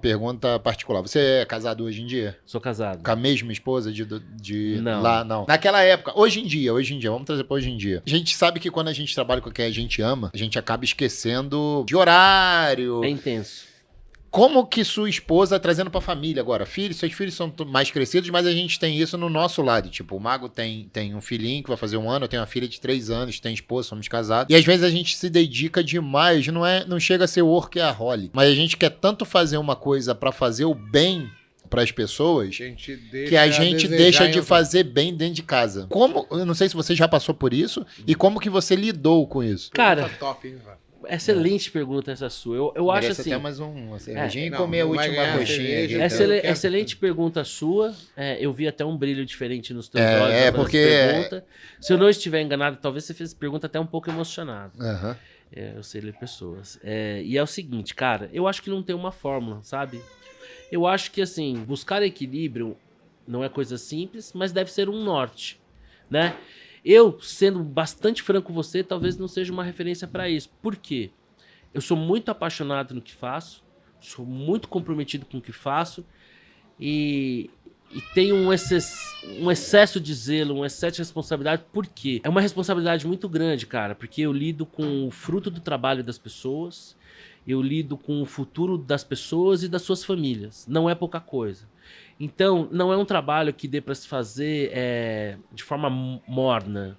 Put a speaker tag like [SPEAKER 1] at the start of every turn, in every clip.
[SPEAKER 1] pergunta particular. Você é casado hoje em dia?
[SPEAKER 2] Sou casado.
[SPEAKER 1] Com a mesma esposa
[SPEAKER 2] Não.
[SPEAKER 1] lá? Não. Naquela época, hoje em dia, vamos trazer pra hoje em dia. A gente sabe que quando a gente trabalha com quem a gente ama, a gente acaba esquecendo de horário.
[SPEAKER 2] É intenso.
[SPEAKER 1] Como que sua esposa, trazendo pra família agora, seus filhos são mais crescidos, mas a gente tem isso no nosso lado. Tipo, o Mago tem um filhinho que vai fazer 1 ano, eu tenho uma filha de 3 anos, tem esposa, somos casados. E às vezes a gente se dedica demais, não chega a ser workaholic, mas a gente quer tanto fazer uma coisa pra fazer o bem pras pessoas, que a gente deixa de fazer bem dentro de casa. Eu não sei se você já passou por isso, e como que você lidou com isso?
[SPEAKER 2] Cara,
[SPEAKER 3] top, hein, velho?
[SPEAKER 2] excelente pergunta essa sua. Eu acho
[SPEAKER 1] Merece
[SPEAKER 2] assim...
[SPEAKER 1] até mais uma cervejinha e
[SPEAKER 3] Não,
[SPEAKER 1] comer a
[SPEAKER 3] não vai
[SPEAKER 1] última
[SPEAKER 3] ganhar
[SPEAKER 1] coxinha.
[SPEAKER 3] cerveja,
[SPEAKER 1] aqui,
[SPEAKER 3] então.
[SPEAKER 2] Excelente pergunta sua. Eu vi até um brilho diferente nos teus olhos.
[SPEAKER 1] É,
[SPEAKER 2] ao fazer
[SPEAKER 1] porque...
[SPEAKER 2] essa pergunta. Se eu não estiver enganado, talvez você fez pergunta até um pouco emocionado.
[SPEAKER 1] Aham.
[SPEAKER 2] Eu sei ler pessoas. E é o seguinte, cara, eu acho que não tem uma fórmula, sabe? Eu acho que, assim, buscar equilíbrio não é coisa simples, mas deve ser um norte, né? Eu, sendo bastante franco com você, talvez não seja uma referência para isso. Por quê? Eu sou muito apaixonado no que faço, sou muito comprometido com o que faço e tenho um excesso de zelo, um excesso de responsabilidade. Por quê? É uma responsabilidade muito grande, cara, porque eu lido com o fruto do trabalho das pessoas, eu lido com o futuro das pessoas e das suas famílias. Não é pouca coisa. Então, não é um trabalho que dê para se fazer de forma morna,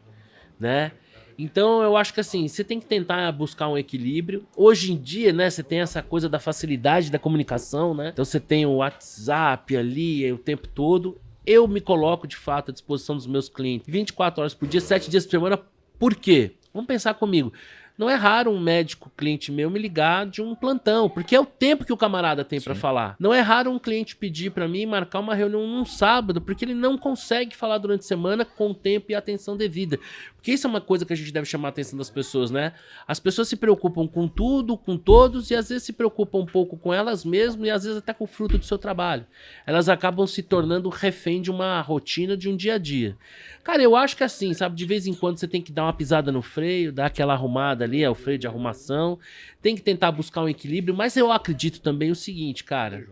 [SPEAKER 2] né? Então, eu acho que assim, você tem que tentar buscar um equilíbrio. Hoje em dia, né, você tem essa coisa da facilidade da comunicação, né? Então, você tem o WhatsApp ali o tempo todo. Eu me coloco, de fato, à disposição dos meus clientes 24 horas por dia, 7 dias por semana. Por quê? Vamos pensar comigo. Não é raro um médico cliente meu me ligar de um plantão, porque é o tempo que o camarada tem pra falar. Não é raro um cliente pedir pra mim marcar uma reunião num sábado, porque ele não consegue falar durante a semana com tempo e atenção devida. Porque isso é uma coisa que a gente deve chamar a atenção das pessoas, né? As pessoas se preocupam com tudo, com todos, e às vezes se preocupam um pouco com elas mesmas e às vezes até com o fruto do seu trabalho. Elas acabam se tornando refém de uma rotina, de um dia a dia. Cara, eu acho que assim, sabe, de vez em quando você tem que dar uma pisada no freio, dar aquela arrumada ali, é o freio de arrumação, tem que tentar buscar um equilíbrio, mas eu acredito também o seguinte, cara,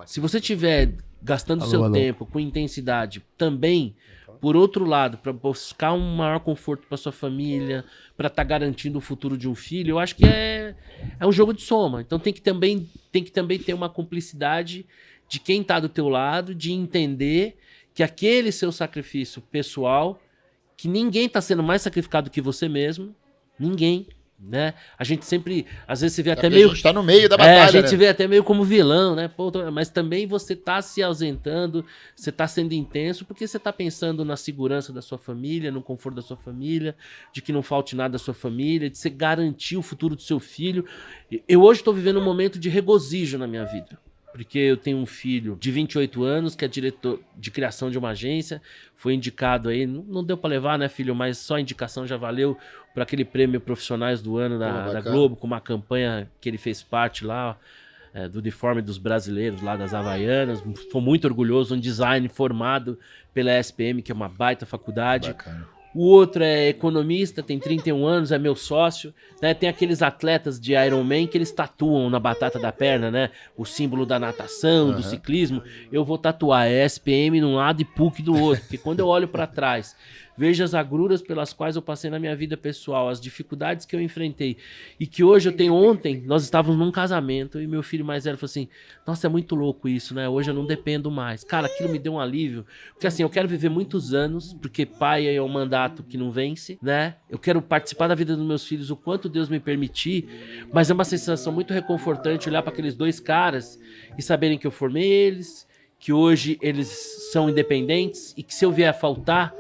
[SPEAKER 2] se você tiver gastando seu tempo com intensidade também, por outro lado, para buscar um maior conforto para sua família, para estar garantindo o futuro de um filho, eu acho que é um jogo de soma. Então tem que também ter uma cumplicidade de quem tá do teu lado, de entender que aquele seu sacrifício pessoal, que ninguém tá sendo mais sacrificado que você mesmo, ninguém, né? A gente sempre, às vezes se vê até meio...
[SPEAKER 1] A gente tá no meio da batalha,
[SPEAKER 2] a gente
[SPEAKER 1] né?
[SPEAKER 2] se vê até meio como vilão, né? Pô, mas também você tá se ausentando, você tá sendo intenso, porque você tá pensando na segurança da sua família, no conforto da sua família, de que não falte nada da sua família, de você garantir o futuro do seu filho. Eu hoje tô vivendo um momento de regozijo na minha vida. Porque eu tenho um filho de 28 anos, que é diretor de criação de uma agência, foi indicado aí, não deu pra levar, né, filho, mas só a indicação já valeu para aquele prêmio Profissionais do Ano da Globo, com uma campanha que ele fez parte lá, do uniforme dos brasileiros, lá das Havaianas. Estou muito orgulhoso, um design formado pela SPM, que é uma baita faculdade.
[SPEAKER 1] Bacana.
[SPEAKER 2] O outro é economista, tem 31 anos, é meu sócio, né? Tem aqueles atletas de Ironman que eles tatuam na batata da perna, né? O símbolo da natação, do ciclismo. Eu vou tatuar SPM num lado e PUC do outro, porque quando eu olho para trás, vejo as agruras pelas quais eu passei na minha vida pessoal, as dificuldades que eu enfrentei, e que hoje eu tenho... Ontem, nós estávamos num casamento, e meu filho mais velho falou assim, nossa, é muito louco isso, né? Hoje eu não dependo mais. Cara, aquilo me deu um alívio, porque assim, eu quero viver muitos anos, porque pai é um mandato que não vence, né? Eu quero participar da vida dos meus filhos o quanto Deus me permitir, mas é uma sensação muito reconfortante olhar para aqueles dois caras e saberem que eu formei eles, que hoje eles são independentes, e que se eu vier a faltar,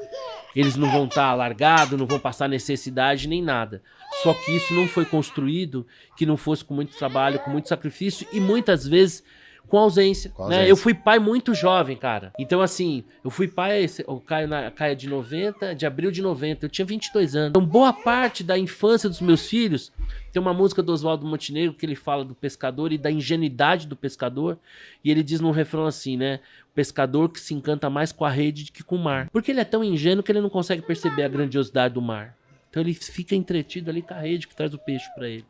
[SPEAKER 2] eles não vão estar largados, não vão passar necessidade nem nada. Só que isso não foi construído que não fosse com muito trabalho, com muito sacrifício e muitas vezes com ausência, né? Eu fui pai muito jovem, cara. Então, assim, eu fui pai, o Caio de abril de 90, eu tinha 22 anos. Então, boa parte da infância dos meus filhos, tem uma música do Oswaldo Montenegro que ele fala do pescador e da ingenuidade do pescador, e ele diz num refrão assim, né? O pescador que se encanta mais com a rede do que com o mar. Porque ele é tão ingênuo que ele não consegue perceber a grandiosidade do mar. Então ele fica entretido ali com a rede que traz o peixe para ele.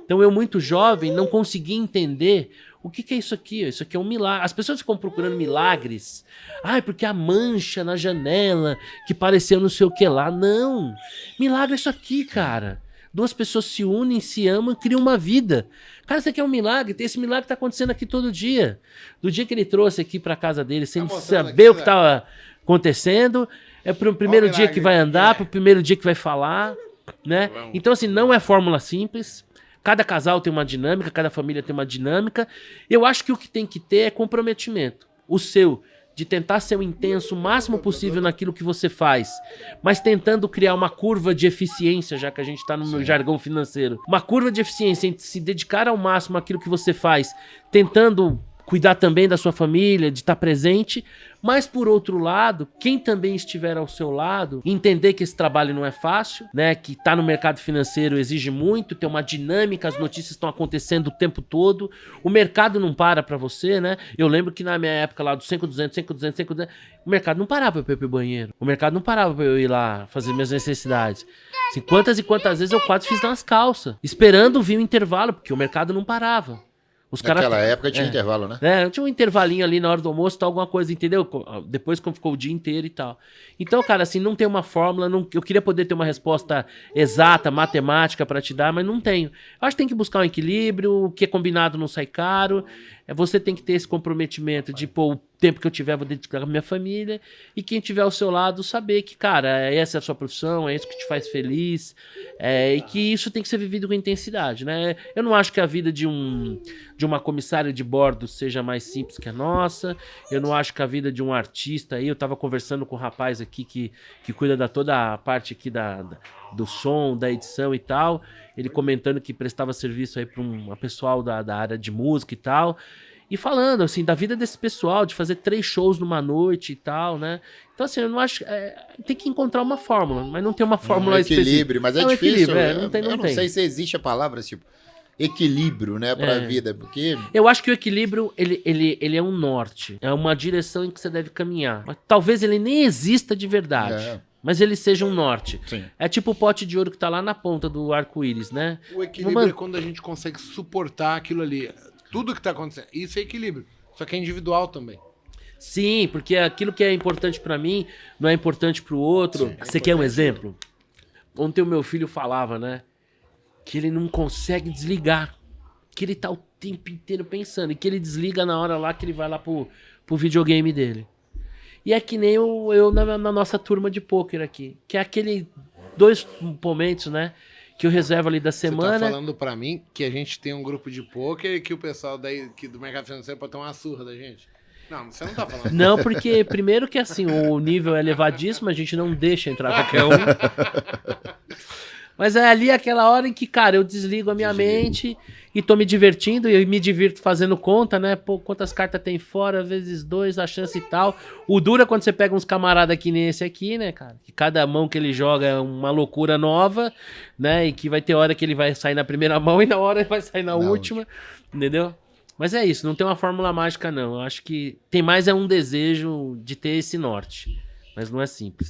[SPEAKER 2] Então eu, muito jovem, não consegui entender o que é isso aqui. Isso aqui é um milagre. As pessoas ficam procurando milagres. Porque a mancha na janela que pareceu não sei o que lá. Não. Milagre é isso aqui, cara. Duas pessoas se unem, se amam e criam uma vida. Cara, isso aqui é um milagre. Esse milagre tá acontecendo aqui todo dia. Do dia que ele trouxe aqui pra casa dele, sem saber o que tava acontecendo. É pro primeiro dia que vai andar, pro primeiro dia que vai falar, né? Então, assim, não é fórmula simples. Cada casal tem uma dinâmica, cada família tem uma dinâmica. Eu acho que o que tem que ter é comprometimento. O seu, de tentar ser o intenso o máximo possível naquilo que você faz, mas tentando criar uma curva de eficiência, já que a gente está no jargão financeiro. Uma curva de eficiência entre se dedicar ao máximo àquilo que você faz, tentando cuidar também da sua família, de estar presente, mas por outro lado, quem também estiver ao seu lado, entender que esse trabalho não é fácil, né, que tá no mercado financeiro exige muito, tem uma dinâmica, as notícias estão acontecendo o tempo todo, o mercado não para você, né? Eu lembro que na minha época lá do 5,200, 5,200, 5,200, o mercado não parava pra eu ir pro banheiro, o mercado não parava pra eu ir lá fazer minhas necessidades. Assim, quantas e quantas vezes eu quase fiz nas calças, esperando vir o intervalo, porque o mercado não parava.
[SPEAKER 1] Naquela época tinha intervalo, né?
[SPEAKER 2] Tinha um intervalinho ali na hora do almoço, tal, alguma coisa, entendeu? Depois quando ficou o dia inteiro e tal. Então, cara, assim, não tem uma fórmula, eu queria poder ter uma resposta exata, matemática pra te dar, mas não tenho. Eu acho que tem que buscar um equilíbrio, o que é combinado não sai caro, você tem que ter esse comprometimento de, pô, o tempo que eu tiver vou dedicar à minha família, e quem tiver ao seu lado saber que, cara, essa é a sua profissão, é isso que te faz feliz, e que isso tem que ser vivido com intensidade, né? Eu não acho que a vida de uma comissária de bordo seja mais simples que a nossa, eu não acho que a vida de um artista aí, eu tava conversando com um rapaz aqui que cuida da toda a parte aqui do som, da edição e tal, ele comentando que prestava serviço aí para um pessoal da área de música e tal, e falando, assim, da vida desse pessoal, de fazer 3 shows numa noite e tal, né? Então, assim, eu não acho... tem que encontrar uma fórmula, mas não tem uma fórmula
[SPEAKER 1] equilíbrio, mas é difícil.
[SPEAKER 2] Não tem.
[SPEAKER 1] Eu não sei se existe a palavra, tipo, equilíbrio, né, pra vida, porque...
[SPEAKER 2] Eu acho que o equilíbrio, ele é um norte, é uma direção em que você deve caminhar. Mas talvez ele nem exista de verdade. Mas ele seja um norte.
[SPEAKER 1] Sim.
[SPEAKER 2] É tipo o pote de ouro que tá lá na ponta do arco-íris, né?
[SPEAKER 3] O equilíbrio é quando a gente consegue suportar aquilo ali. Tudo que tá acontecendo. Isso é equilíbrio. Só que é individual também.
[SPEAKER 2] Sim, porque aquilo que é importante pra mim não é importante pro outro. Você quer um exemplo? Ontem o meu filho falava, né? Que ele não consegue desligar. Que ele tá o tempo inteiro pensando. E que ele desliga na hora lá que ele vai lá pro videogame dele. E é que nem eu na nossa turma de pôquer aqui. Que é aquele 2 momentos, né? Que eu reservo ali da semana.
[SPEAKER 3] Você tá falando pra mim que a gente tem um grupo de pôquer e que o pessoal do mercado financeiro pode ter uma surra da gente? Não, você não tá falando.
[SPEAKER 2] Não, porque primeiro que assim, o nível é elevadíssimo, a gente não deixa entrar qualquer um. Mas é ali aquela hora em que, cara, eu desligo a minha mente e tô me divertindo, e eu me divirto fazendo conta, né? Pô, quantas cartas tem fora, vezes 2, a chance e tal. O duro é quando você pega uns camaradas que nem esse aqui, né, cara? Que cada mão que ele joga é uma loucura nova, né? E que vai ter hora que ele vai sair na primeira mão e na hora ele vai sair na última, entendeu? Mas é isso, não tem uma fórmula mágica, não. Eu acho que tem mais um desejo de ter esse norte, mas não é simples.